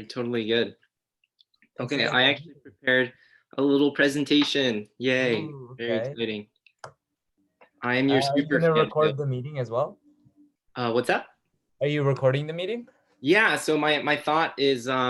Totally good. Thanks Okay, again, I man. actually prepared a little presentation. Yay, Ooh, very okay. exciting. I am your Are you super gonna fan, Phil. record the meeting as well? What's that? Are you recording the meeting? Yeah, so my thought is I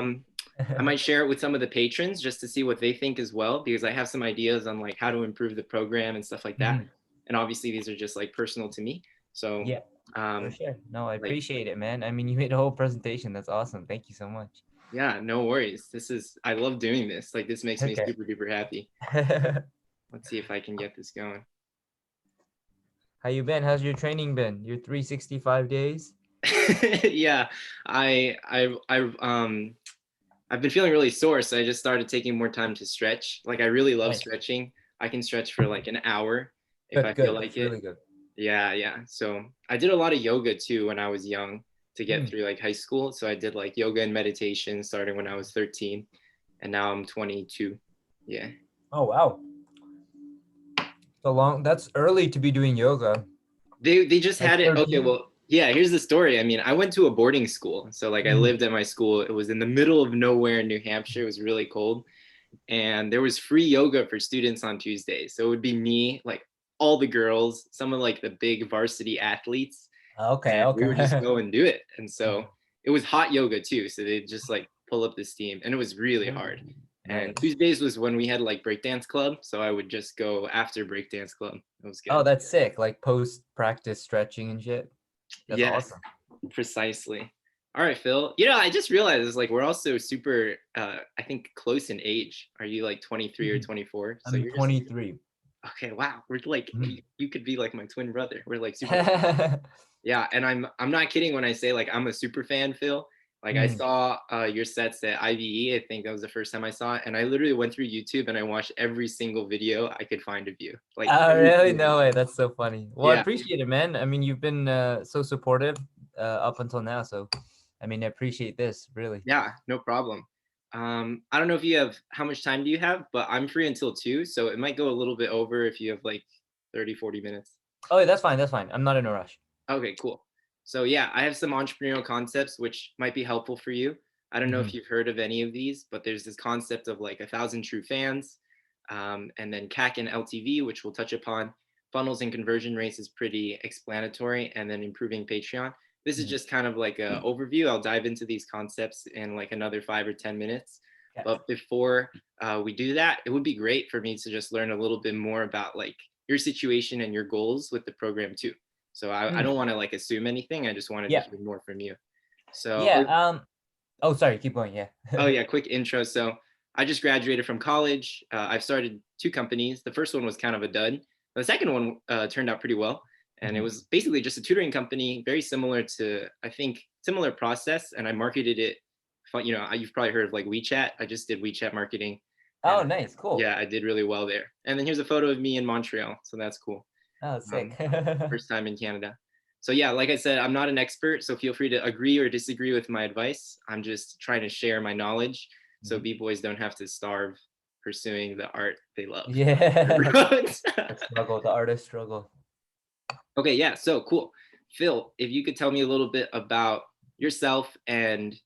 might share it with some of the patrons just to see what they think as well, because I have some ideas on like how to improve the program and stuff like that. Mhm. And obviously these are just like personal to me. So Yeah, for um sure. No, I like appreciate it, man. I mean, you made a whole presentation. That's awesome. Thank you so much. yeah, no worries. I love doing this. Like this makes me Okay. super duper happy. Let's see if I can get this going. How you been? How's your training been? Your 365 days? Yeah, I've been feeling really sore, so I just started taking more time to stretch. Like I really love Nice. stretching. I can stretch for like an hour if I Good, feel good. like That's it. really good. Yeah, yeah. So I did a lot of yoga too when I was young to get Mm. through like high school. So I did like yoga and meditation starting when I was 13, and now I'm 22. Yeah. Oh, wow. So long. That's early to be doing yoga. They just Like had it. Okay, 13? well, yeah, here's the story. I mean, I went to a boarding school. So like I Mhm. lived at my school. It was in the middle of nowhere in New Hampshire. It was really cold. And there was free yoga for students on Tuesdays. So it would be me, like all the girls, some of like the big varsity athletes, Okay, and we would just okay. go and do it. And so it was hot yoga too. So they'd just like pull up the steam, and it was really Ooh, hard. And nice. Tuesdays was when we had like breakdance club. So I would just go after breakdance club. It was Oh, good. that's sick. Like post practice stretching and shit. That's Yes, awesome. precisely. All right, Phil. I just realized it's like we're also super I think close in age. Are you like 23 or Mhm. 24? So I'm you're just 23. okay, wow. We're like Mhm. you could be like my twin brother. We're like super close. Yeah, and I'm not kidding when I say like I'm a super fan, Phil. Like I Mm. saw your sets at IVE. I think that was the first time I saw it, and I literally went through YouTube and I watched every single video I could find of you. Like Oh, every really? single No video. way. That's so funny. Well, I Yeah, appreciate it, man. I mean, you've been so supportive up until now. So, I mean, I appreciate this, really. yeah, no problem. I don't know if you have how much time do you have, but I'm free until 2, so it might go a little bit over if you have like 30, 40 minutes. Oh, yeah, that's fine. That's fine. I'm not in a rush. Okay, cool. So yeah, I have some entrepreneurial concepts which might be helpful for you. I don't know if Mhm. you've heard of any of these, but there's this concept of like 1,000 true fans, and then CAC and LTV, which we'll touch upon. Funnels and conversion rates is pretty explanatory, and then improving Patreon. This is Mhm. just kind of like an overview. I'll dive into these concepts in like another 5 or 10 minutes. Okay. But before we do that, it would be great for me to just learn a little bit more about like your situation and your goals with the program too. So I Mm. don't want to like assume anything. I just wanted to Yeah. hear more from you. So, Yeah. Oh, sorry. Keep going. Yeah. oh yeah, quick intro. So I just graduated from college. I've started 2 companies. The first one was kind of a dud. The second one turned out pretty well. And it Mhm. was basically just a tutoring company, very similar to, I think, similar process. And I marketed it. You've probably heard of like WeChat. I just did WeChat marketing. And Oh, nice. Cool. yeah, I did really well there. And then here's a photo of me in Montreal. So that's cool. Oh, sick. Um, First time in Canada. So yeah, like I said, I'm not an expert, so feel free to agree or disagree with my advice. I'm just trying to share my knowledge so Mhm. B-boys don't have to starve pursuing the art they love. Yeah. The struggle, the artist struggle. Okay, yeah, so cool. Phil, if you could tell me a little bit about yourself and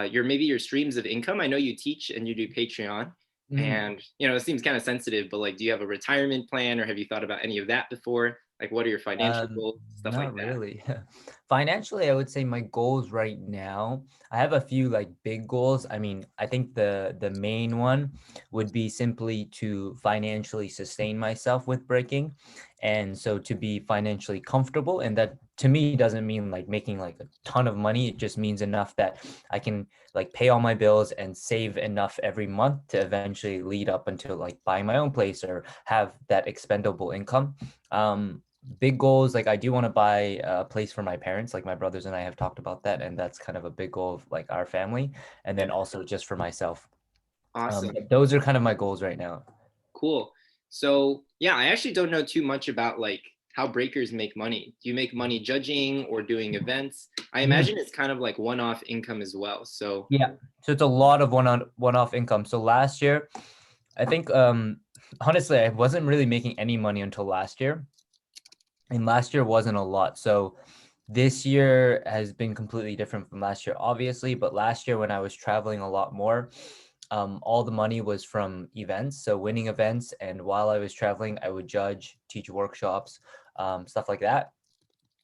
your streams of income. I know you teach and you do Patreon, Mhm. and it seems kind of sensitive, but like, do you have a retirement plan or have you thought about any of that before? Like, what are your financial Um, goals, stuff like Not that? really. Financially, I would say my goals right now, I have a few like big goals. I mean, I think the main one would be simply to financially sustain myself with breaking. And so to be financially comfortable, and that to me doesn't mean like making like a ton of money. It just means enough that I can like pay all my bills and save enough every month to eventually lead up until like buying my own place or have that expendable income. Big goals, like I do want to buy a place for my parents. Like my brothers and I have talked about that, and that's kind of a big goal of like our family, and Yeah, then also just for myself. awesome. But those are kind of my goals right now. Cool. So, yeah, I actually don't know too much about like how breakers make money. Do you make money judging or doing events? I Mhm. imagine it's kind of like one-off income as well. So, Yeah, so it's a lot of one-off income. So last year, I think honestly, I wasn't really making any money until last year, and last year wasn't a lot. So This year has been completely different from last year, obviously, but last year when I was traveling a lot more, all the money was from events, so winning events. And while I was traveling, I would judge, teach workshops, stuff like that.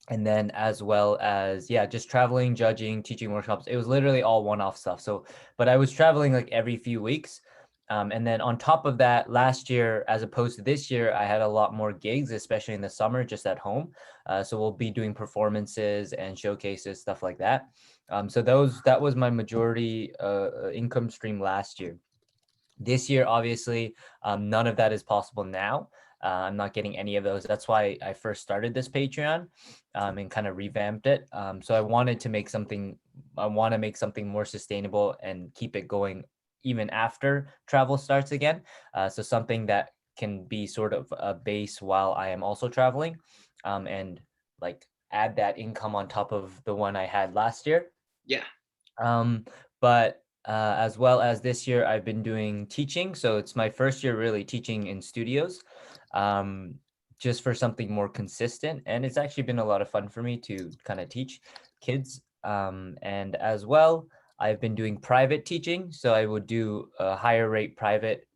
And then as well as, yeah, just traveling, judging, teaching workshops. It was literally all one-off stuff. So, but I was traveling like every few weeks. And then on top of that, last year, as opposed to this year, I had a lot more gigs, especially in the summer, just at home. So we'll be doing performances and showcases, stuff like that. So that was my majority income stream last year. This year, obviously, none of that is possible now. I'm not getting any of those. That's why I first started this Patreon and kind of revamped it. So I wanted to make something, I want to make something more sustainable and keep it going even after travel starts again. So something that can be sort of a base while I am also traveling, and like add that income on top of the one I had last year. Yeah. But as well as this year, I've been doing teaching. So it's my first year really teaching in studios, um, just for something more consistent. And it's actually been a lot of fun for me to kind of teach kids. And as well, I've been doing private teaching. So I would do a higher rate private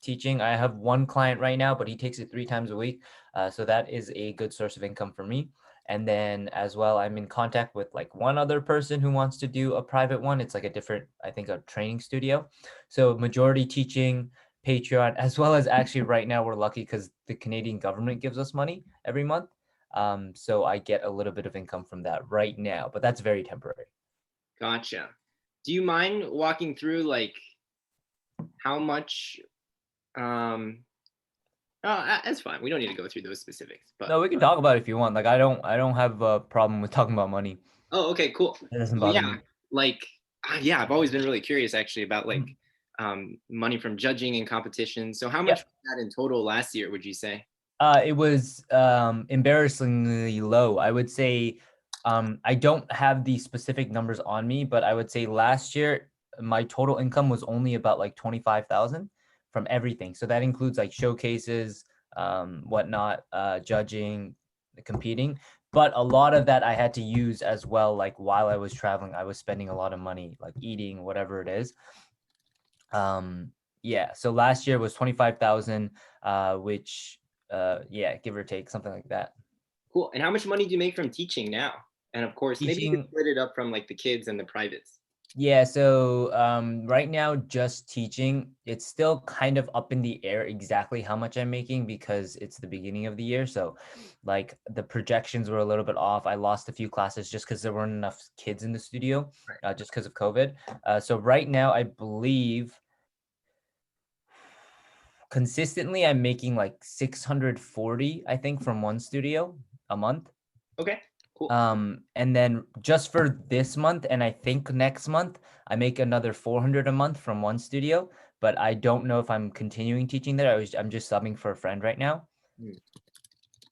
teaching. I have one client right now, but he takes it 3 times a week. So that is a good source of income for me. And then as well, I'm in contact with like one other person who wants to do a private one. It's like a different, I think, a training studio. So majority teaching, Patreon, as well as actually right now we're lucky because the Canadian government gives us money every month. So I get a little bit of income from that right now, but that's very temporary. Gotcha. Do you mind walking through like how much that's fine. We don't need to go through those specifics, but No, we can talk about it if you want. Like I don't have a problem with talking about money. oh, okay, cool. It doesn't So bother yeah, me. like yeah, I've always been really curious actually about like money from judging and competition. So how much Yeah. was that in total last year, would you say? It was embarrassingly low. I would say I don't have the specific numbers on me, but I would say last year my total income was only about like 25,000 from everything. So that includes like showcases, whatnot, judging, competing. But a lot of that I had to use as well. Like while I was traveling, I was spending a lot of money, like eating, whatever it is. Yeah, so last year was 25,000, which yeah, give or take something like that. Cool. And how much money do you make from teaching now? And of course, maybe you could Teaching, split it up from like the kids and the privates. yeah, so right now just teaching, it's still kind of up in the air exactly how much I'm making because it's the beginning of the year. So like the projections were a little bit off. I lost a few classes just because there weren't enough kids in the studio, Right. just because of COVID. So right now I believe consistently I'm making like 640, I think, from one studio a month. Okay. Cool. And then just for this month and I think next month, I make another 400 a month from one studio, but I don't know if I'm continuing teaching there. I'm just subbing for a friend right now. Hmm.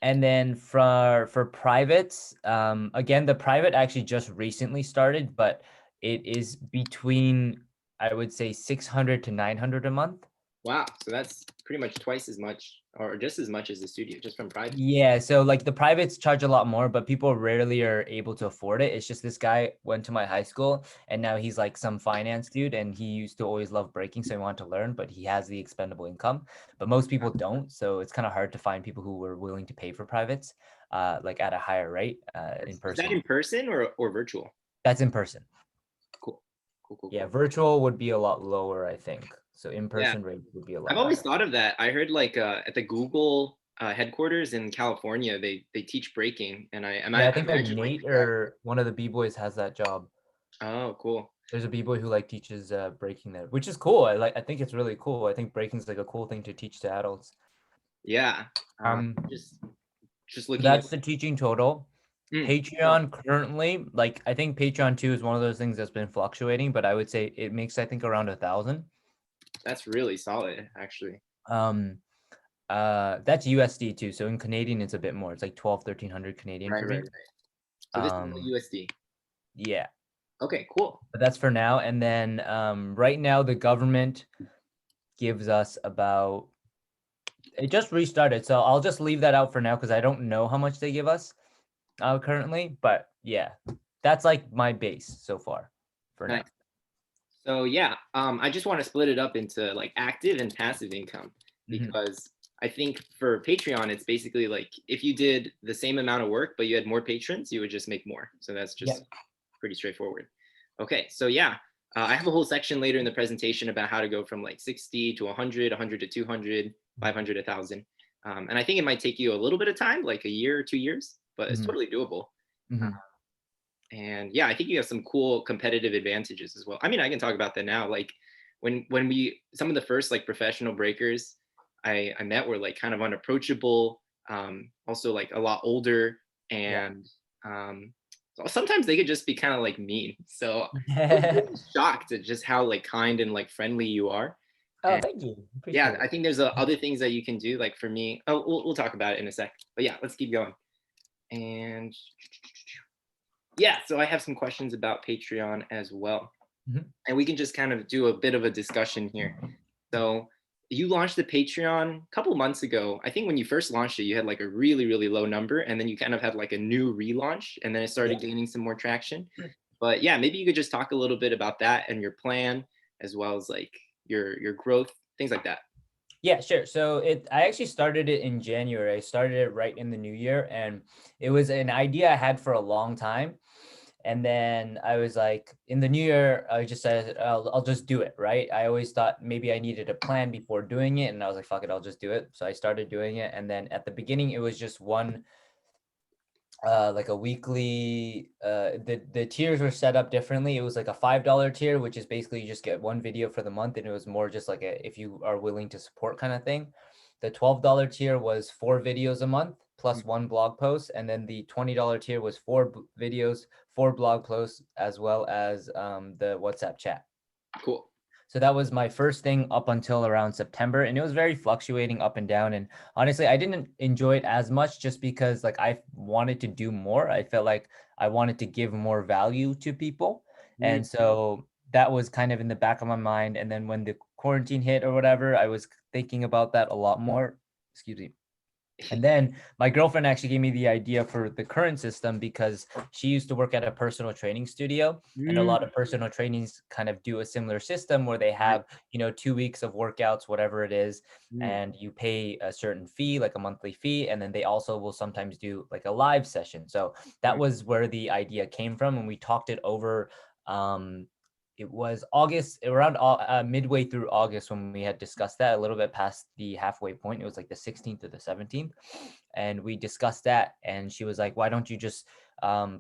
And then for privates, again, the private actually just recently started, but it is between, I would say, 600 to 900 a month. Wow. So that's pretty much twice as much or just as much as the studio, just from private. Yeah, so like the privates charge a lot more, but people rarely are able to afford it. It's just this guy went to my high school and now he's like some finance dude and he used to always love breaking, so he wanted to learn, but he has the expendable income. But most people don't, so it's kind of hard to find people who were willing to pay for privates, like at a higher rate, in Is that person. in person or virtual? That's in person. Cool. Cool, cool, Yeah, cool. virtual would be a lot lower, I think. So Yeah. in-person rate would be a I've lot always higher. thought of that. I heard like at the Google headquarters in California, they teach breaking, and Yeah, I I think like imagine like Nate the crowd. or one of the B-boys has that job. Oh, cool. There's a b-boy who like teaches breaking there, which is cool. I think it's really cool. I think breaking is like a cool thing to teach to adults. Yeah. Uh, Um, just just so looking at. that's the teaching total. Oh, Patreon currently, like I think Patreon too is one of those things that's been fluctuating, but I would say it makes I think around 1,000. that's really solid, actually. Um, that's USD too. So in Canadian, it's a bit more. It's like 1,200 to 1,300 Canadian Right, for right, me. right. So this is all Um, USD. yeah, Okay, cool. but that's for now. And then right now the government gives us about, it just restarted, so I'll just leave that out for now because I don't know how much they give us. currently, but yeah, that's like my base so far for now. Nice. So yeah, I just want to split it up into like active and passive income Hmm. because I think for Patreon, it's basically like if you did the same amount of work but you had more patrons, you would just make more. So that's Yeah. just pretty straightforward. Okay, so yeah, I have a whole section later in the presentation about how to go from like 60 to 100, 100 to 200, 500, 1,000. And I think it might take you a little bit of time, like a year or 2 years, but it's Hmm. totally doable. Uh, Hmm. and yeah, I think you have some cool competitive advantages as well. I mean, I can talk about that now. Like when we some of the first like professional breakers I met were like kind of unapproachable, also like a lot older, Yeah. and so sometimes they could just be kind of like mean. So I was really shocked at just how like kind and like friendly you are. Oh, And thank you. yeah, Appreciate I it. think there's other things that you can do. Like for me, oh, we'll talk about it in a sec. But yeah, let's keep going. And yeah, so I have some questions about Patreon as well. Mhm. And we can just kind of do a bit of a discussion here. So you launched the Patreon a couple months ago. I think when you first launched it, you had like a really, really low number, and then you kind of had like a new relaunch, and then it Yeah. started gaining some more traction. But yeah, maybe you could just talk a little bit about that and your plan, as well as like your growth, things like that. Yeah, sure. So I actually started it in January. I started it right in the new year, and it was an idea I had for a long time. And then I was like, in the new year, I just said, I'll just do it, right? I always thought maybe I needed a plan before doing it. And I was like, fuck it, I'll just do it. So I started doing it. And then at the beginning, it was just one like a weekly the tiers were set up differently. It was like a $5 tier, which is basically you just get one video for the month, and it was more just like a if you are willing to support kind of thing. The $12 tier was 4 videos a month plus one blog post, and then the $20 tier was videos, 4 blog posts, as well as the WhatsApp chat. Cool. So that was my first thing up until around September, and it was very fluctuating up and down. And honestly, I didn't enjoy it as much just because like I wanted to do more. I felt like I wanted to give more value to people. Mm, And so that was kind of in the back of my mind. And then when the quarantine hit or whatever, I was thinking about that a lot more. Excuse me. And then my girlfriend actually gave me the idea for the current system because she used to work at a personal training studio, and a mm, lot of personal trainings kind of do a similar system where they right. have, 2 weeks of workouts, whatever it is, Mm, and you pay a certain fee, like a monthly fee. And then they also will sometimes do like a live session. So that right. was where the idea came from. And we talked it over. It was August, around midway through August when we had discussed that, a little bit past the halfway point. It was like the 16th or the 17th. And we discussed that. And she was like, why don't you just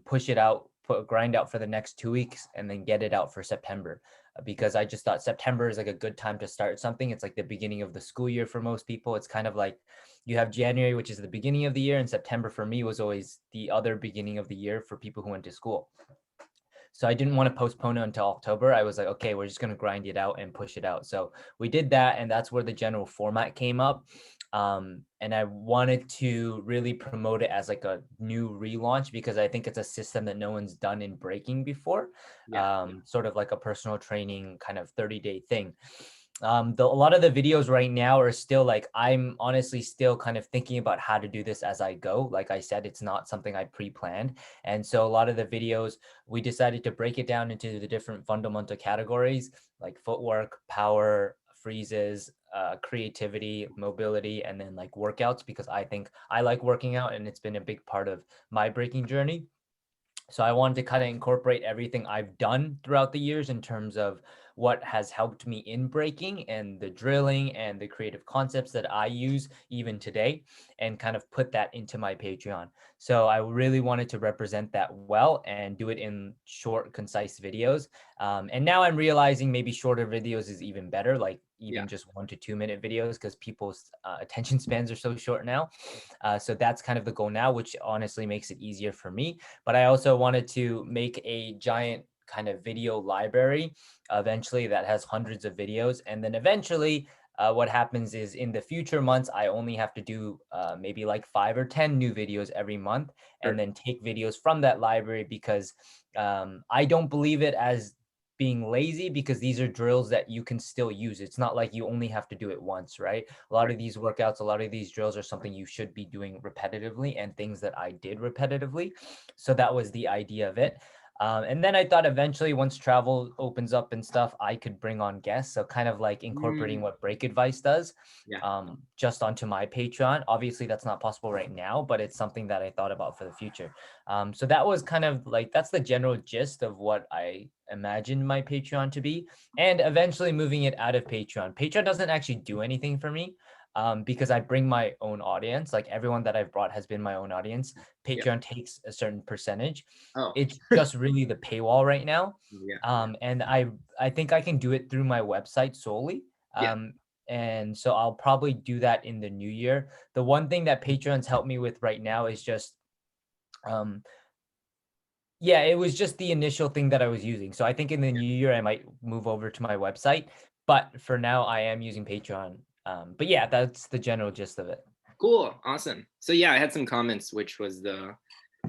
push it out, grind out for the next 2 weeks and then get it out for September? Because I just thought September is like a good time to start something. It's like the beginning of the school year for most people. It's kind of like you have January, which is the beginning of the year, and September for me was always the other beginning of the year for people who went to school. So I didn't want to postpone it until October. I was like, okay, we're just going to grind it out and push it out. So we did that. And that's where the general format came up. And I wanted to really promote it as like a new relaunch because I think it's a system that no one's done in breaking before, Yeah. sort of like a personal training kind of 30-day thing. A lot of the videos right now are still like, I'm honestly still kind of thinking about how to do this as I go. Like I said, it's not something I pre-planned. And so a lot of the videos, we decided to break it down into the different fundamental categories like footwork, power, freezes, creativity, mobility, and then like workouts, because I think I like working out and it's been a big part of my breaking journey. So I wanted to kind of incorporate everything I've done throughout the years in terms of what has helped me in breaking and the drilling and the creative concepts that I use even today, and kind of put that into my Patreon. So I really wanted to represent that well and do it in short, concise videos. And now I'm realizing maybe shorter videos is even better, like Yeah. even just 1 to 2 minute videos, because people's attention spans are so short now. So that's kind of the goal now, which honestly makes it easier for me. But I also wanted to make a giant kind of video library eventually that has hundreds of videos. And then eventually, what happens is in the future months, I only have to do maybe like 5 or 10 new videos every month, Sure. and then take videos from that library because I don't believe it as being lazy because these are drills that you can still use. It's not like you only have to do it once, right? A lot Right. of these workouts, a lot of these drills are something you should be doing repetitively, and things that I did repetitively. So that was the idea of it. And then I thought eventually, once travel opens up and stuff, I could bring on guests. So kind of like incorporating Mm, what Break Advice does, yeah. just onto my Patreon. Obviously, that's not possible right now, but it's something that I thought about for the future. So that was kind of like, that's the general gist of what I imagined my Patreon to be, and eventually moving it out of Patreon. Patreon doesn't actually do anything for me, because I bring my own audience. Like everyone that I've brought has been my own audience. Yeah. Patreon takes a certain percentage. Oh, It's just really the paywall right now. yeah. And I think I can do it through my website solely. Yeah. And so I'll probably do that in the new year. The one thing that Patreon's helped me with right now is just, um, yeah, it was just the initial thing that I was using. So I think in the new year I might move over to my website, but for now I am using Patreon. But yeah, that's the general gist of it. Cool. Awesome. So yeah, I had some comments, which was the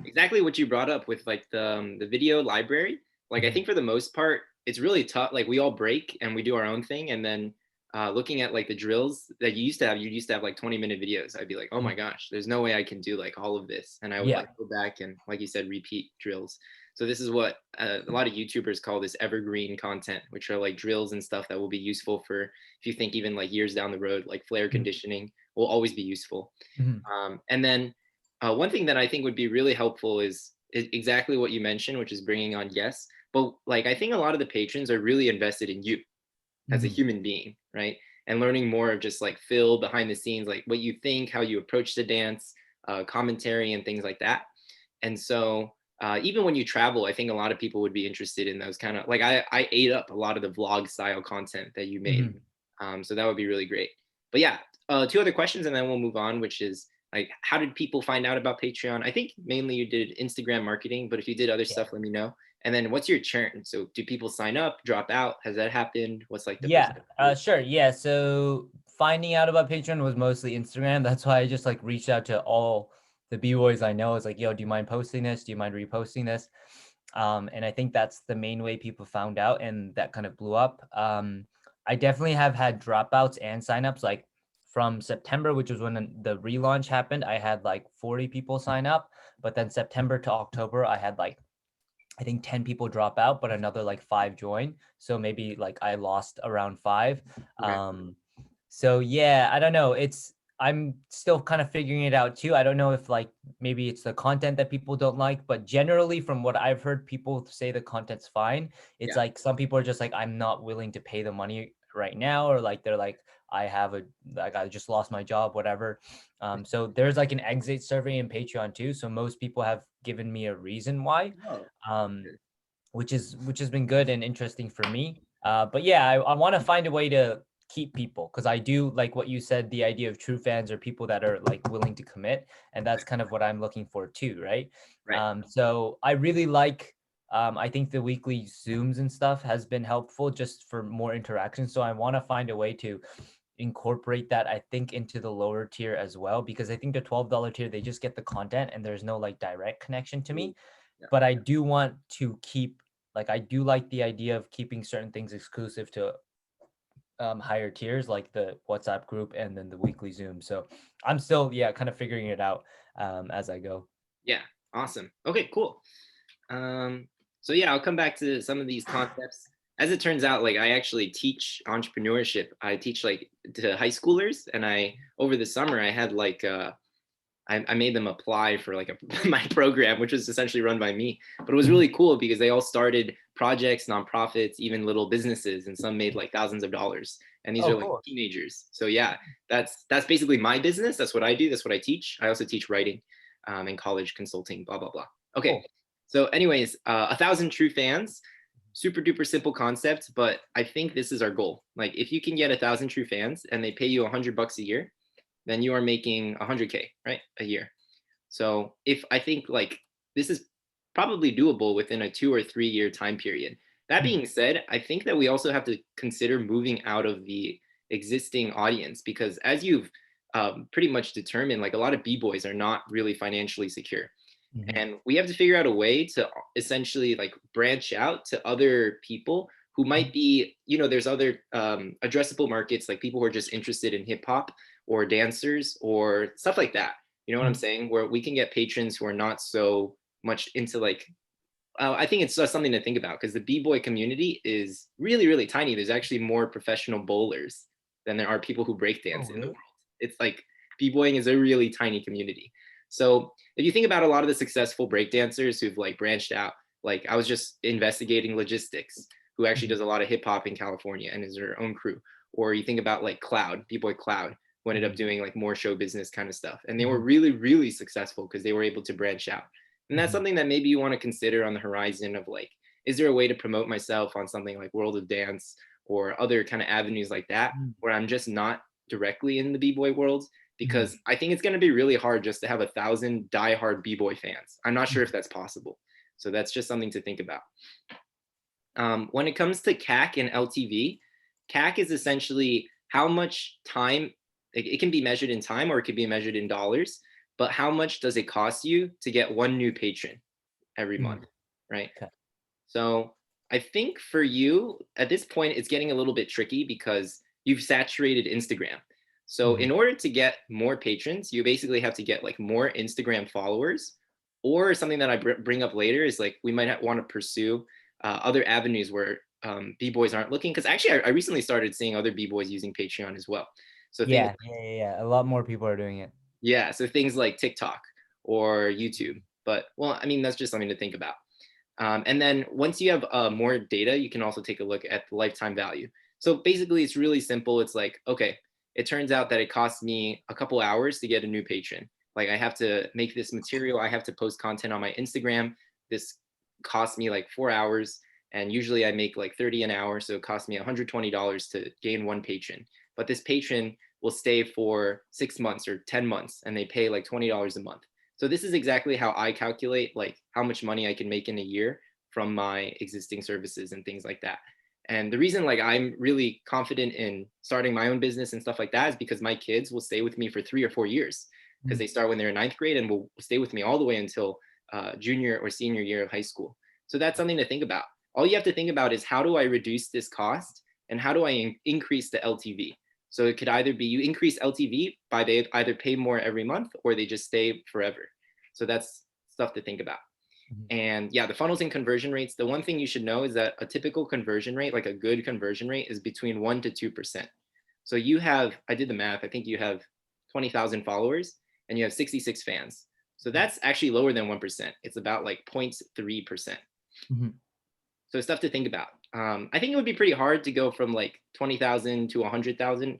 exactly what you brought up with like the video library. Like I Mhm. think for the most part, it's really tough. Like we all break and we do our own thing, and then looking at like the drills that you used to have like 20-minute videos. I'd be like, oh my Mhm. gosh, there's no way I can do like all of this, and I would Yeah. like go back and like you said, repeat drills. So this is what a lot of YouTubers call this evergreen content, which are like drills and stuff that will be useful for if you think even like years down the road, like flare Mhm. conditioning will always be useful. Mhm. And then one thing that I think would be really helpful is exactly what you mentioned, which is bringing on guests. But like, I think a lot of the patrons are really invested in you as a Mhm. human being, right? And learning more of just like Phil behind the scenes, like what you think, how you approach the dance, commentary, and things like that. And so, even when you travel, I think a lot of people would be interested in those kind of like I ate up a lot of the vlog style content that you made. Mhm. So that would be really great. But yeah, two other questions, and then we'll move on, which is like, how did people find out about Patreon? I think mainly you did Instagram marketing, but if you did other Yeah. stuff, let me know. And then what's your churn? So do people sign up, drop out? Has that happened? What's like the Yeah, percentage? sure. Yeah. So finding out about Patreon was mostly Instagram. That's why I just like reached out to all the B-boys I know. It's like, yo, do you mind posting this? Do you mind reposting this? And I think that's the main way people found out, and that kind of blew up. I definitely have had dropouts and signups. Like from September, which was when the relaunch happened, I had like 40 people sign up. But then September to October, I had like, I think 10 people drop out, but another like 5 join. So maybe like I lost around 5. Okay. So yeah, I don't know. I'm still kind of figuring it out too. I don't know if like maybe it's the content that people don't like, but generally from what I've heard, people say the content's fine. It's Yeah. like some people are just like, I'm not willing to pay the money right now, or like they're like, I just lost my job, whatever. So there's like an exit survey in Patreon too. So most people have given me a reason why, Oh, um, okay. which has been good and interesting for me. But yeah, I want to find a way to keep people, because I do like what you said. The idea of true fans are people that are like willing to commit, and that's kind of what I'm looking for too, right? Right. So I really like. I think the weekly Zooms and stuff has been helpful just for more interaction. So I want to find a way to incorporate that, I think, into the lower tier as well, because I think the $12 tier, they just get the content and there's no like direct connection to Ooh, me. yeah. But I do want to keep, like, I do like the idea of keeping certain things exclusive to higher tiers, like the WhatsApp group and then the weekly Zoom. So I'm still, yeah, kind of figuring it out as I go. Yeah. Awesome. Okay. Cool. Um, so yeah, I'll come back to some of these concepts. As it turns out, like I actually teach entrepreneurship. I teach like to high schoolers, and I over the summer I had like I made them apply for like my program, which was essentially run by me. But it was Mhm. really cool because they all started projects, nonprofits, even little businesses, and some made like thousands of dollars. And these Oh, are like cool. teenagers. So yeah, that's basically my business. That's what I do. That's what I teach. I also teach writing, and college consulting. Blah blah blah. Okay. Cool. So, anyways, 1,000 true fans. Super duper simple concept, but I think this is our goal. Like, if you can get 1,000 true fans and they pay you $100 a year, then you are making 100K, right? A year. So if I think like this is probably doable within a 2 or 3 year time period. That Mhm. being said, I think that we also have to consider moving out of the existing audience because as you've pretty much determined, like a lot of B-boys are not really financially secure. Mhm. And we have to figure out a way to essentially like branch out to other people who might be, there's other addressable markets, like people who are just interested in hip hop or dancers or stuff like that. You know what I'm Mhm. saying? Where we can get patrons who are not so much into like, I think it's just something to think about because the b-boy community is really, really tiny. There's actually more professional bowlers than there are people who break Oh, dance in the really? world. It's like b-boying is a really tiny community. So if you think about a lot of the successful breakdancers who've like branched out, like I was just investigating logistics, who actually Mhm. does a lot of hip hop in California and is her own crew. Or you think about like Cloud, b-boy Cloud, who ended up Mhm. doing like more show business kind of stuff. And they were Mhm. really, really successful because they were able to branch out. And that's Mhm. something that maybe you want to consider on the horizon of like, is there a way to promote myself on something like World of Dance or other kind of avenues like that, Mhm. where I'm just not directly in the b-boy world? Mhm. Because I think it's going to be really hard just to have 1,000 diehard b-boy fans. I'm not sure Mhm. if that's possible. So that's just something to think about. When it comes to CAC and LTV, CAC is essentially how much time, it can be measured in time or it could be measured in dollars, but how much does it cost you to get one new patron every Mhm. month, right? Okay. So I think for you at this point, it's getting a little bit tricky because you've saturated Instagram. So Mhm. in order to get more patrons, you basically have to get like more Instagram followers, or something that I bring up later is like we might want to pursue other avenues where b-boys aren't looking. Because actually, I recently started seeing other b-boys using Patreon as well. So things, Yeah, yeah, yeah, yeah. A lot more people are doing it. yeah, so things like TikTok or YouTube. But well, I mean, that's just something to think about. And then once you have more data, you can also take a look at the lifetime value. So basically, it's really simple. It's like, okay, it turns out that it costs me a couple hours to get a new patron. Like I have to make this material, I have to post content on my Instagram. This costs me like 4 hours. And usually I make like 30 an hour. So it costs me $120 to gain one patron. But this patron will stay for 6 months or 10 months and they pay like $20 a month. So this is exactly how I calculate like how much money I can make in a year from my existing services and things like that. And the reason like I'm really confident in starting my own business and stuff like that is because my kids will stay with me for 3 or 4 years because Mhm. they start when they're in ninth grade and will stay with me all the way until junior or senior year of high school. So that's something to think about. All you have to think about is how do I reduce this cost and how do I increase the LTV? So it could either be you increase LTV by they either pay more every month or they just stay forever. So that's stuff to think about. Mhm. And yeah, the funnels and conversion rates, the one thing you should know is that a typical conversion rate, like a good conversion rate, is between 1 to 2%. So you have, I did the math, I think you have 20,000 followers and you have 66 fans. So that's actually lower than 1%. It's about like 0.3%. Mhm. So stuff to think about. I think it would be pretty hard to go from like 20,000 to 100,000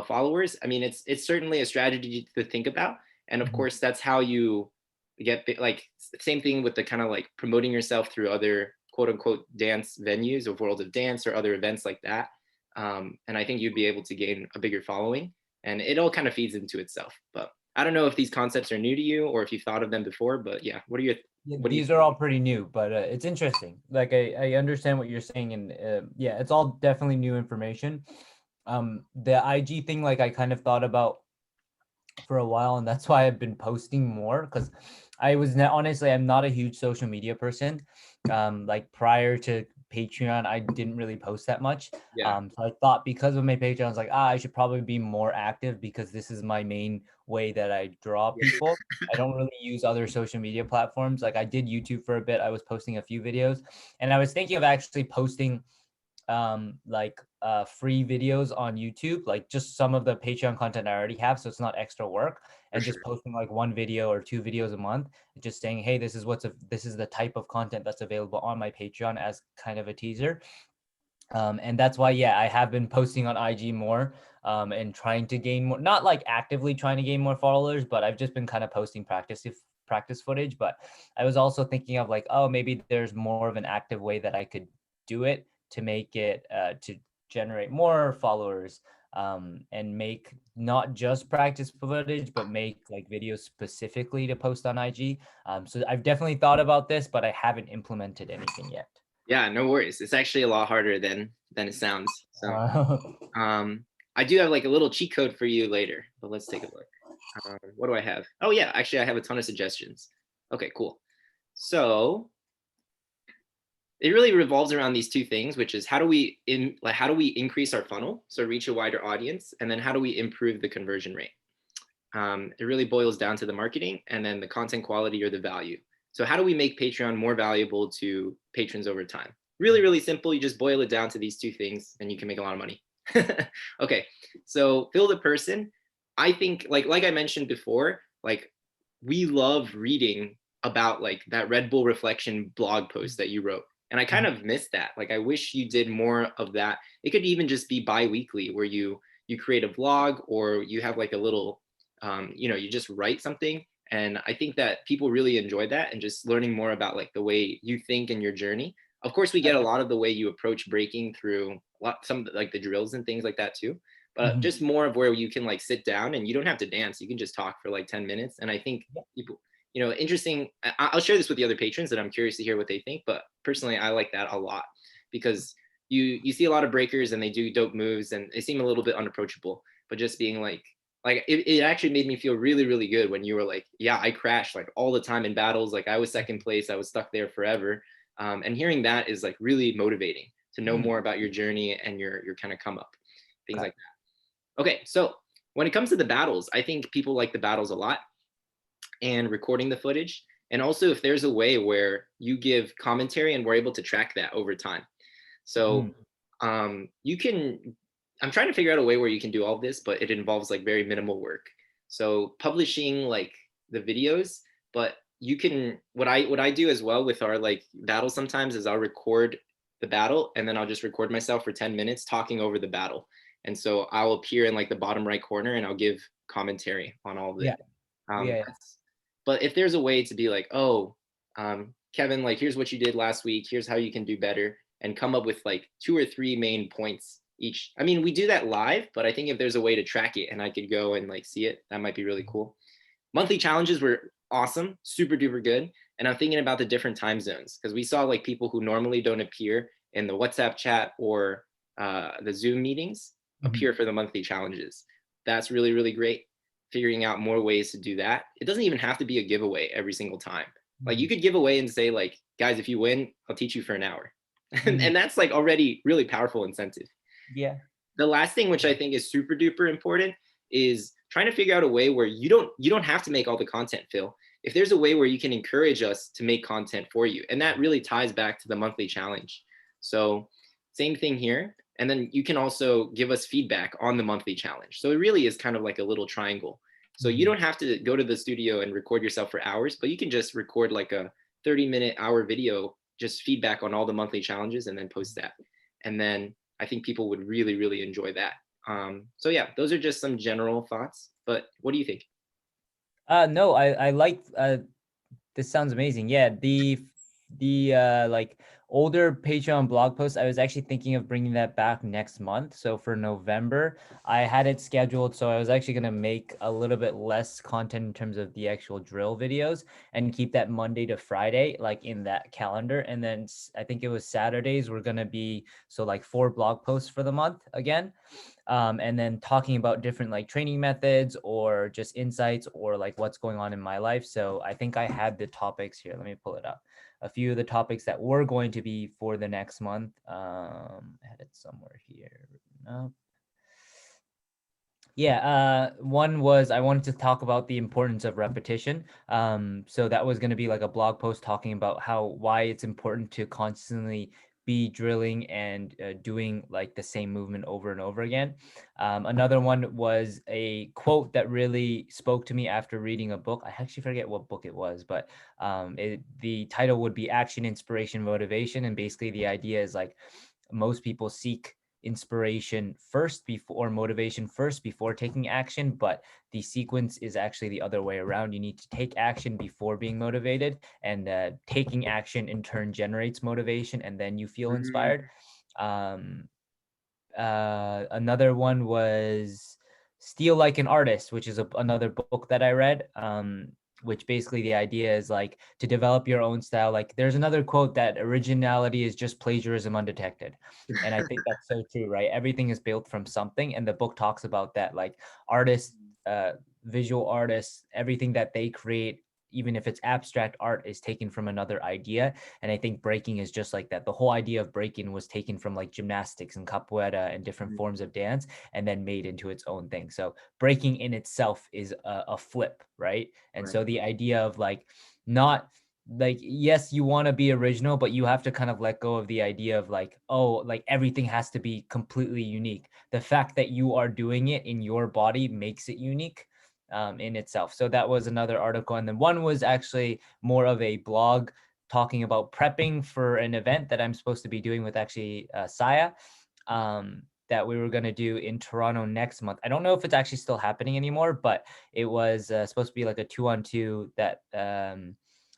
followers. I mean, it's certainly a strategy to think about, and of Mhm. course, that's how you get like same thing with the kind of like promoting yourself through other quote unquote dance venues or World of Dance or other events like that. And I think you'd be able to gain a bigger following, and it all kind of feeds into itself. But I don't know if these concepts are new to you or if you've thought of them before. But yeah, Yeah, what do you these are all pretty new, but it's interesting. Like I understand what you're saying, and yeah, it's all definitely new information. The IG thing, like I kind of thought about for a while, and that's why I've been posting more because I was not, honestly, I'm not a huge social media person. Like prior to Patreon, I didn't really post that much. Yeah. So I thought because of my Patreon, I was like, I should probably be more active because this is my main way that I draw Yeah. people. I don't really use other social media platforms. Like I did YouTube for a bit. I was posting a few videos, and I was thinking of actually posting like free videos on YouTube, like just some of the Patreon content I already have, so it's not extra work, For and sure. just posting like one video or two videos a month, just saying, hey, this is the type of content that's available on my Patreon as kind of a teaser. And that's why, yeah, I have been posting on IG more, and trying to gain more, not like actively trying to gain more followers, but I've just been kind of posting practice footage. But I was also thinking of like, oh, maybe there's more of an active way that I could do it to make it to generate more followers, and make not just practice footage, but make like videos specifically to post on IG. So I've definitely thought about this, but I haven't implemented anything yet. Yeah, no worries. It's actually a lot harder than it sounds. So, Uh, um, I do have like a little cheat code for you later, but let's take a look. What do I have? Oh yeah, actually, I have a ton of suggestions. Okay, cool. So it really revolves around these two things, which is how do we increase our funnel so reach a wider audience, and then how do we improve the conversion rate. It really boils down to the marketing and then the content quality or the value. So how do we make Patreon more valuable to patrons over time? Really, really simple. You just boil it down to these two things and you can make a lot of money. Okay, so Phil the person, I think like I mentioned before, like we love reading about like that Red Bull reflection blog post that you wrote. And I kind Mhm. of missed that. Like I wish you did more of that. It could even just be bi-weekly where you create a vlog or you have like a little you just write something. And I think that people really enjoy that and just learning more about like the way you think in your journey. Of course, we get a lot of the way you approach breaking through some like the drills and things like that too. But Mhm. just more of where you can like sit down and you don't have to dance. You can just talk for like 10 minutes. And I think Yeah. people, interesting. I'll share this with the other patrons that I'm curious to hear what they think. But personally, I like that a lot because you see a lot of breakers and they do dope moves and they seem a little bit unapproachable. But just being like it actually made me feel really really good when you were like, yeah, I crashed like all the time in battles, like I was second place, I was stuck there forever. And hearing that is like really motivating to know Mhm. more about your journey and your kind of come up, things Okay. like that. Okay, so when it comes to the battles, I think people like the battles a lot and recording the footage, and also if there's a way where you give commentary and we're able to track that over time. Mm. So you can, I'm trying to figure out a way where you can do all of this, but it involves like very minimal work. So publishing like the videos, but you can, what I do as well with our like battle sometimes is I'll record the battle and then I'll just record myself for 10 minutes talking over the battle. And so I'll appear in like the bottom right corner and I'll give commentary on all of Yeah. it. Um, Yeah. but if there's a way to be like, oh, Kevin, like here's what you did last week, here's how you can do better, and come up with like two or three main points each. I mean, we do that live, but I think if there's a way to track it and I could go and like see it, that might be really cool. Monthly challenges were awesome, super duper good. And I'm thinking about the different time zones because we saw like people who normally don't appear in the WhatsApp chat or the Zoom meetings Mhm. appear for the monthly challenges. That's really, really great. Figuring out more ways to do that. It doesn't even have to be a giveaway every single time. Like you Mhm. could give away and say, like, guys, if you win, I'll teach you for an hour. And Mhm. that's like already really powerful incentive. Yeah. The last thing, which I think is super duper important, is trying to figure out a way where you don't have to make all the content, Phil. If there's a way where you can encourage us to make content for you, and that really ties back to the monthly challenge. So same thing here. And then you can also give us feedback on the monthly challenge. So it really is kind of like a little triangle. So you Mhm. don't have to go to the studio and record yourself for hours, but you can just record like a 30-minute hour video, just feedback on all the monthly challenges and then post that. And then I think people would really, really enjoy that. So yeah, those are just some general thoughts. But what do you think? No, I like this sounds amazing. Yeah, the like older Patreon blog post, I was actually thinking of bringing that back next month. So for November, I had it scheduled. So I was actually gonna make a little bit less content in terms of the actual drill videos and keep that Monday to Friday like in that calendar. And then I think it was Saturdays were gonna be so like 4 blog posts for the month again, and then talking about different like training methods or just insights or like what's going on in my life. So I think I had the topics here. Let me pull it up. A few of the topics that were going to be for the next month. I had it somewhere here. No. Yeah, one was I wanted to talk about the importance of repetition. So that was going to be like a blog post talking about why it's important to constantly be drilling and doing like the same movement over and over again. Another one was a quote that really spoke to me after reading a book. I actually forget what book it was, but the title would be Action, Inspiration, Motivation. And basically the idea is like most people seek inspiration first before motivation first before taking action, but the sequence is actually the other way around. You need to take action before being motivated, and taking action in turn generates motivation, and then you feel Mm, inspired. um, Another one was Steal Like an Artist, which is another book that I read. Which basically the idea is like to develop your own style. Like there's another quote that originality is just plagiarism undetected. And I think that's so true, right? Everything is built from something. And the book talks about that, like artists, uh, visual artists, everything that they create even if it's abstract art, is taken from another idea. And I think breaking is just like that. The whole idea of breaking was taken from like gymnastics and capoeira and different Mm. forms of dance, and then made into its own thing. So breaking in itself is a flip, right? And Right. so the idea of like, not like, yes, you want to be original, but you have to kind of let go of the idea of like, oh, like everything has to be completely unique. The fact that you are doing it in your body makes it unique in itself. So that was another article. And then one was actually more of a blog talking about prepping for an event that I'm supposed to be doing with actually Saya, that we were going to do in Toronto next month. I don't know if it's actually still happening anymore, but it was supposed to be like a 2-on-2 that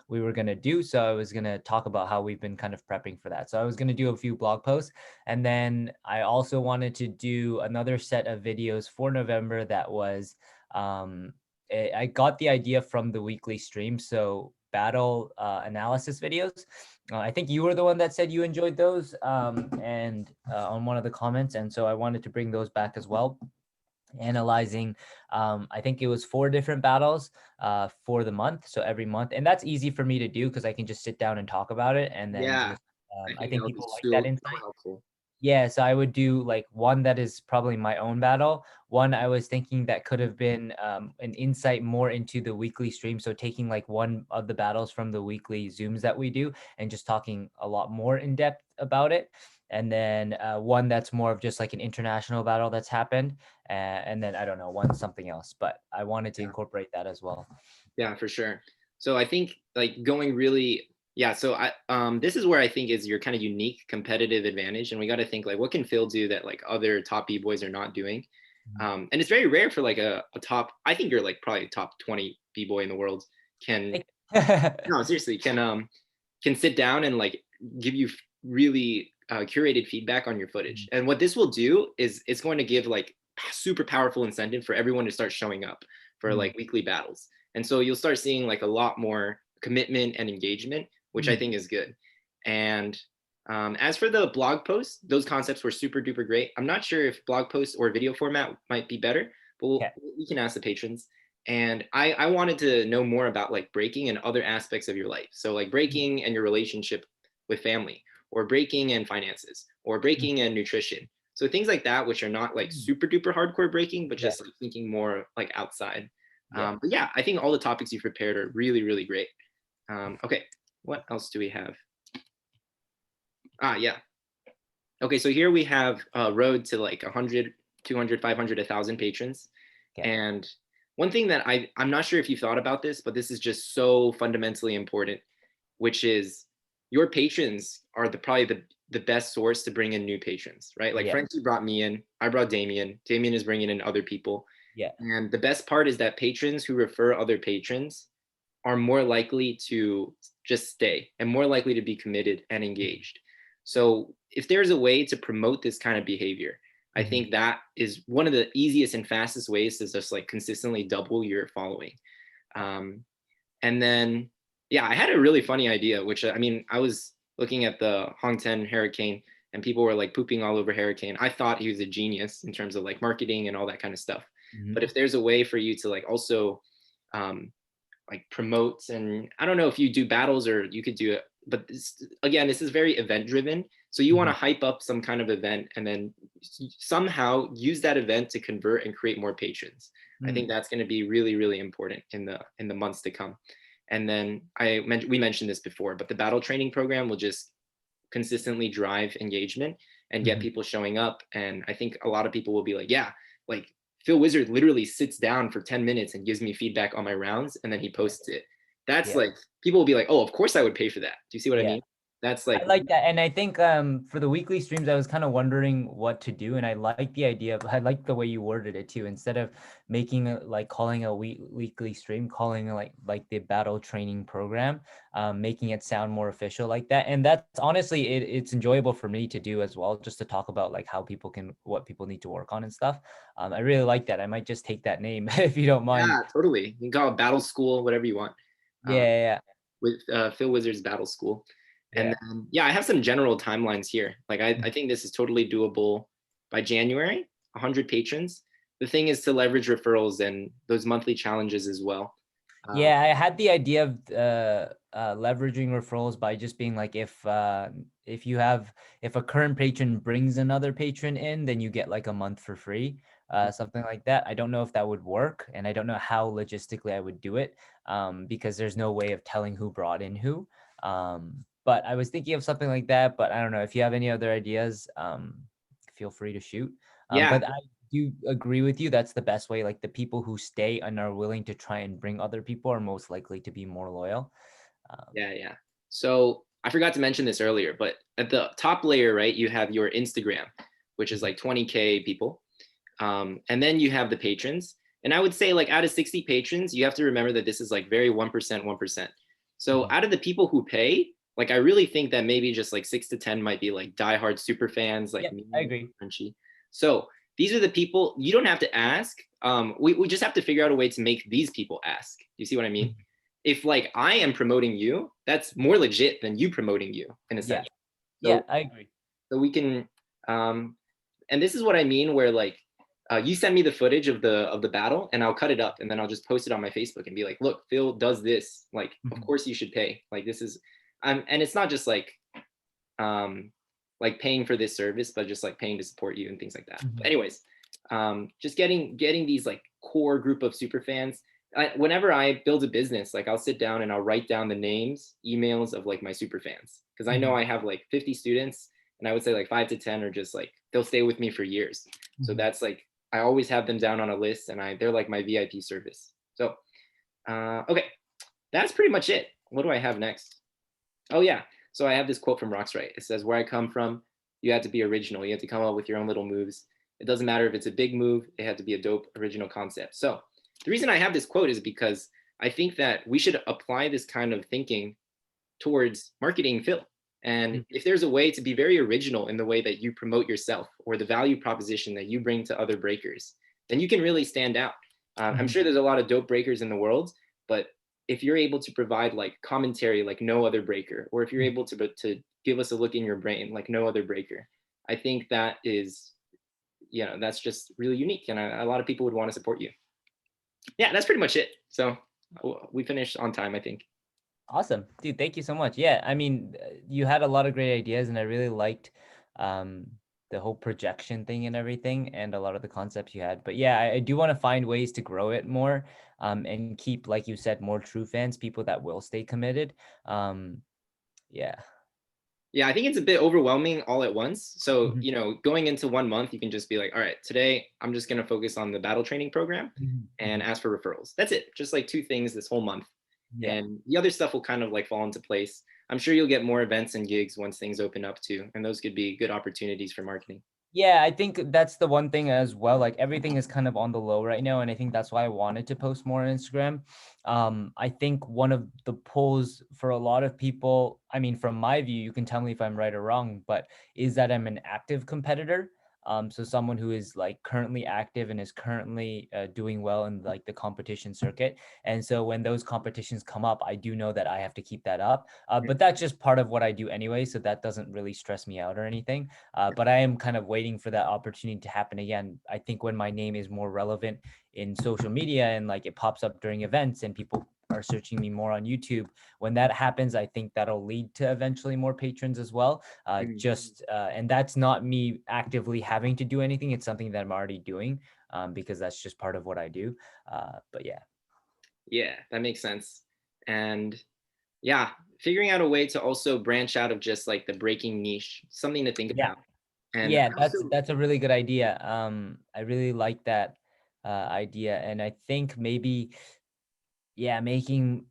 we were going to do. So I was going to talk about how we've been kind of prepping for that. So I was going to do a few blog posts. And then I also wanted to do another set of videos for November that was, I got the idea from the weekly stream. So battle analysis videos. I think you were the one that said you enjoyed those and on one of the comments. And so I wanted to bring those back as well, analyzing I think it was 4 different battles for the month, so every month. And that's easy for me to do because I can just sit down and talk about it, and then Yeah, just I I think that think would be people like that so insight. helpful. Yeah, so I would do like one that is probably my own battle. One I was thinking that could have been an insight more into the weekly stream. So taking like one of the battles from the weekly Zooms that we do and just talking a lot more in depth about it. And then one that's more of just like an international battle that's happened. And then I don't know, one something else, but I wanted to Yeah. incorporate that as well. Yeah, for sure. So I think like going really, yeah. So this is where I think is your kind of unique competitive advantage, and we got to think like what can Phil do that like other top b-boys are not doing. And it's very rare for like a top. I think you're like probably top 20 b-boy in the world can, no, seriously, can sit down and like give you really curated feedback on your footage. And what this will do is it's going to give like super powerful incentive for everyone to start showing up for like weekly battles. And so you'll start seeing like a lot more commitment and engagement, which I think is good. And as for the blog posts, those concepts were super duper great. I'm not sure if blog posts or video format might be better, but Yeah. we can ask the patrons. And I wanted to know more about like breaking and other aspects of your life. So like breaking and your relationship with family, or breaking and finances, or breaking and nutrition. So things like that, which are not like super duper hardcore breaking, but Yeah. just like thinking more like outside. Yeah. But yeah, I think all the topics you've prepared are really, really great. Okay, what else do we have? Yeah. Okay, so here we have a road to like 100, 200, 500, 1,000 patrons. Okay. And one thing that I'm not sure if you thought about this, but this is just so fundamentally important, which is your patrons are probably the best source to bring in new patrons, right? Like Yeah. Frankie brought me in, I brought Damien. Damien is bringing in other people. Yeah. And the best part is that patrons who refer other patrons are more likely to just stay and more likely to be committed and engaged. So if there's a way to promote this kind of behavior, I think that is one of the easiest and fastest ways to just like consistently double your following. Um, and then, yeah, I had a really funny idea, which I mean, I was looking at the Hong Ten Hurricane and people were like pooping all over Hurricane. I thought he was a genius in terms of like marketing and all that kind of stuff. But if there's a way for you to like also um, like promotes, and I don't know if you do battles or you could do it, but again, this is very event driven. So you want to hype up some kind of event and then somehow use that event to convert and create more patrons. I think that's going to be really, really important in the months to come. And then we mentioned this before, but the battle training program will just consistently drive engagement and get people showing up. And I think a lot of people will be like, yeah, like Phil Wizard literally sits down for 10 minutes and gives me feedback on my rounds and then he posts it. That's Yeah. like, people will be like, oh, of course I would pay for that. Do you see what I Yeah. mean? That's I like, like that. And I think for the weekly streams, I was kind of wondering what to do. And I like the idea of, I like the way you worded it too. Instead of making like calling a weekly stream, calling like the battle training program, making it sound more official like that. And that's honestly, it's enjoyable for me to do as well, just to talk about like how people can, what people need to work on and stuff. I really like that. I might just take that name if you don't mind. yeah, totally. You can call it battle school, whatever you want. Yeah. Yeah. With Phil Wizard's battle school. And Yeah. then, yeah, I have some general timelines here. Like, I think this is totally doable by January, 100 patrons. The thing is to leverage referrals and those monthly challenges as well. Um, Yeah, I had the idea of leveraging referrals by just being like, if you have, if a current patron brings another patron in, then you get like a month for free, something like that. I don't know if that would work, and I don't know how logistically I would do it, because there's no way of telling who brought in who. But I was thinking of something like that, but I don't know if you have any other ideas. Feel free to shoot. yeah, But I do agree with you. That's the best way. Like the people who stay and are willing to try and bring other people are most likely to be more loyal. Um, yeah. So I forgot to mention this earlier, but at the top layer, right, you have your Instagram, which is mhm, like 20K people. And then you have the patrons. And I would say, like, out of 60 patrons, you have to remember that this is like very 1%, 1%. So mhm. out of the people who pay, like, I really think that maybe just like 6 to 10 might be like diehard super fans, like Yep, me, I agree. Crunchy. So these are the people you don't have to ask. We just have to figure out a way to make these people ask. You see what I mean? Mhm. If like I am promoting you, that's more legit than you promoting you in a Yeah, sense. yeah, So I agree. we can um and this is what I mean where like you send me the footage of the battle and I'll cut it up and then I'll just post it on my Facebook and be like, look, Phil does this. Like, of Mhm, course you should pay. Like this is and it's not just um paying for this service, but just like paying to support you and things like that. But mhm, anyways, just getting these like core group of super fans. Whenever I build a business, like I'll sit down and I'll write down the names, emails of like my super fans because I know mhm, I have like 50 students, and I would say like 5 to 10 are just like they'll stay with me for years. So mhm. that's like I always have them down on a list, and they're like my VIP service. So okay, that's pretty much it. What do I have next? Oh yeah. So I have this quote from Rocksrite. It says, "Where I come from, you had to be original. You had to come up with your own little moves. It doesn't matter if it's a big move. It had to be a dope original concept." So the reason I have this quote is because I think that we should apply this kind of thinking towards marketing Phil. And Mhm, if there's a way to be very original in the way that you promote yourself or the value proposition that you bring to other breakers, then you can really stand out. I'm mhm, sure there's a lot of dope breakers in the world, but if you're able to provide like commentary like no other breaker, or if you're mhm. able to give us a look in your brain like no other breaker, I think that is, that's just really unique, and a lot of people would want to support you. Yeah, that's pretty much it. So we finished on time, I think. Awesome, dude. Thank you so much. Yeah, I mean, you had a lot of great ideas, and I really liked um, the whole projection thing and everything, and a lot of the concepts you had. But yeah, I do want to find ways to grow it more, and keep, like you said, more true fans, people that will stay committed. Um, yeah. Yeah, I think it's a bit overwhelming all at once. So, Mhm, going into 1 month, you can just be like, all right, today I'm just going to focus on the battle training program mhm, and mhm. ask for referrals. That's it. Just like two things this whole month. Yeah. And the other stuff will kind of like fall into place. I'm sure you'll get more events and gigs once things open up too. And those could be good opportunities for marketing. Yeah, I think that's the one thing as well. Like everything is kind of on the low right now, and I think that's why I wanted to post more on Instagram. I think one of the pulls for a lot of people, I mean, from my view, you can tell me if I'm right or wrong, but is that I'm an active competitor. So someone who is like currently active and is currently doing well in like the competition circuit. And so when those competitions come up, I do know that I have to keep that up. But that's just part of what I do anyway, so that doesn't really stress me out or anything. But I am kind of waiting for that opportunity to happen again. I think when my name is more relevant in social media and like it pops up during events and people are searching me more on YouTube, when that happens, I think that'll lead to eventually more patrons as well. Mhm. And that's not me actively having to do anything. It's something that I'm already doing, because that's just part of what I do. But yeah. Yeah, that makes sense. And yeah, figuring out a way to also branch out of just like the breaking niche, something to think Yeah. about. And Yeah, I also, that's a really good idea. I really like that idea, and I think maybe, yeah, making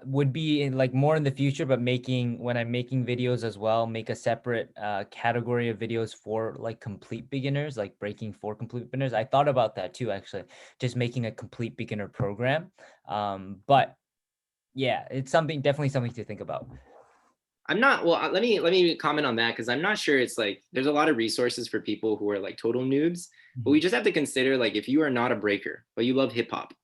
would be in like more in the future, but making, when I'm making videos as well, make a separate category of videos for like complete beginners, like breaking for complete beginners. I thought about that too, actually, just making a complete beginner program. But yeah, it's something, definitely something to think about. I'm not well. Let me comment on that because I'm not sure. It's like there's a lot of resources for people who are like total noobs, but we Mhm, just have to consider like if you are not a breaker but you love hip hop,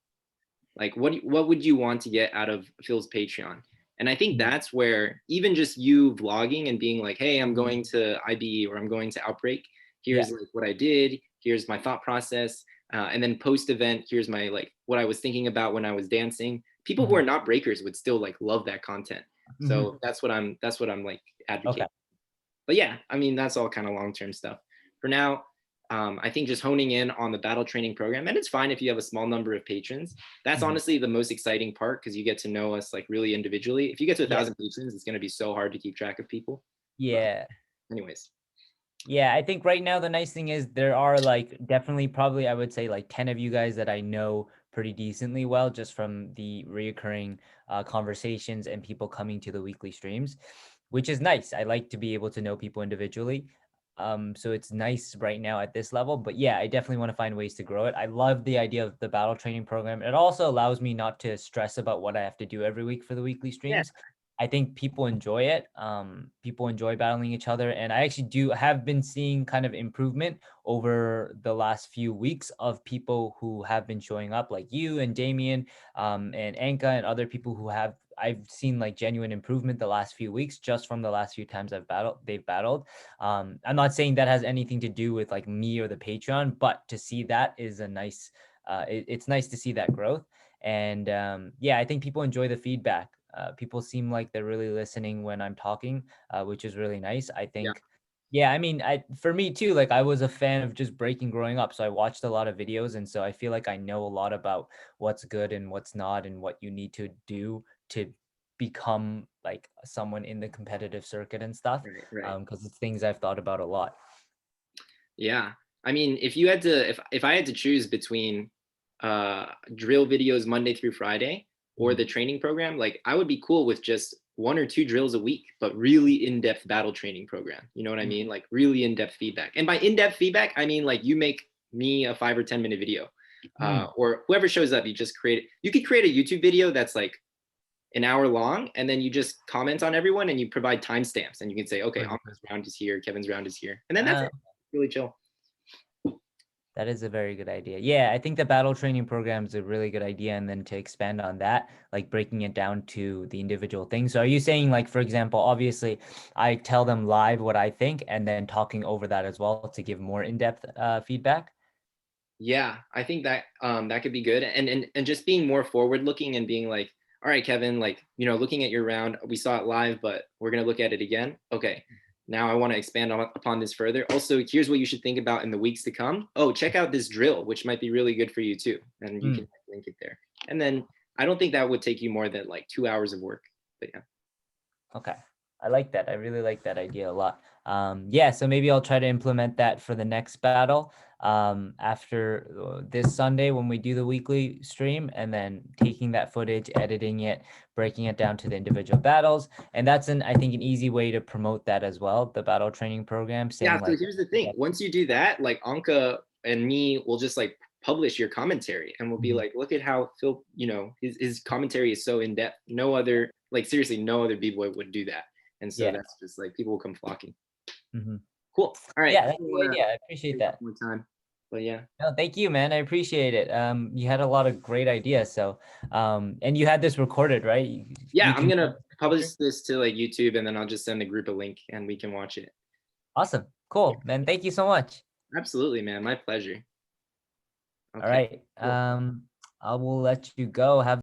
like what would you want to get out of Phil's Patreon? And I think mhm, that's where even just you vlogging and being like, hey, I'm mhm. going to IB or I'm going to Outbreak. Yeah. Here's like what I did. Here's my thought process. And then post event, here's my like what I was thinking about when I was dancing. People who are Mhm. not breakers would still like love that content. Mhm. So that's what I'm like Okay. advocating. But yeah, I mean that's all kind of long-term stuff. For now, I think just honing in on the battle training program, and it's fine if you have a small number of patrons. That's Mhm. honestly the most exciting part because you get to know us like really individually. If you get to a Yeah. thousand patrons, it's going to be so hard to keep track of people. But Yeah. anyways, Yeah, I think right now the nice thing is there are like definitely probably I would say like 10 of you guys that I know pretty decently well just from the reoccurring conversations and people coming to the weekly streams, which is nice. I like to be able to know people individually. So it's nice right now at this level, but yeah, I definitely want to find ways to grow it. I love the idea of the battle training program. It also allows me not to stress about what I have to do every week for the weekly yeah, streams. I think people enjoy it. People enjoy battling each other, and I actually do have been seeing kind of improvement over the last few weeks of people who have been showing up, like you and Damien, and Anka and other people who have. I've seen like genuine improvement the last few weeks just from the last few times they've battled. I'm not saying that has anything to do with like me or the Patreon, but to see that is a nice. It's nice to see that growth, and yeah, I think people enjoy the feedback. People seem like they're really listening when I'm talking, which is really nice. I yeah, think, yeah, I mean, for me too, like I was a fan of just breaking growing up. So I watched a lot of videos. And so I feel like I know a lot about what's good and what's not and what you need to do to become like someone in the competitive circuit and stuff. right, right. Because it's things I've thought about a lot. Yeah. I mean, if I had to choose between drill videos Monday through Friday or Mhm. the training program, like I would be cool with just one or two drills a week, but really in-depth battle training program. You know what I Mm. mean? Like really in-depth feedback. And by in-depth feedback, I mean like you make me a 5 or 10 minute video. Mm. Or whoever shows up, you could create a YouTube video that's like an hour long, and then you just comment on everyone and you provide timestamps and you can say, okay, Anka's round is here, Kevin's round is here. And then that's Uh, it. Really chill. That is a very good idea. Yeah, I think the battle training program is a really good idea. And then to expand on that, like breaking it down to the individual things. So are you saying like, for example, obviously I tell them live what I think and then talking over that as well to give more in-depth feedback? Yeah, I think that that could be good, and just being more forward looking and being like, all right, Kevin, like looking at your round, we saw it live, but we're gonna look at it again. Okay, now I want to expand upon this further. Also, here's what you should think about in the weeks to come. Oh, check out this drill, which might be really good for you too, and you Mm. can link it there. And then I don't think that would take you more than like 2 hours of work. But yeah. Okay. I like that. I really like that idea a lot. Yeah, so maybe I'll try to implement that for the next battle after this Sunday when we do the weekly stream, and then taking that footage, editing it, breaking it down to the individual battles. And that's I think, an easy way to promote that as well, the battle training program, Yeah, saying so like, here's the thing. Once you do that, like Anka and me will just like publish your commentary and we'll be Mhm. like, look at how Phil, his commentary is so in depth. No other, like seriously, no other B-boy would do that. And so Yeah. that's just like people will come flocking. Hmm. Cool. All right. Yeah, I that's don't a want good to idea. I appreciate take up that. more time, but yeah. No, thank you, man. I appreciate it. You had a lot of great ideas. So, and you had this recorded, right? Yeah, You I'm can gonna after. publish this to like YouTube and then I'll just send the group a link and we can watch it. Awesome. Cool, man. Thank you so much. Absolutely, man. My pleasure. All Okay. right. Cool. I will let you go. Have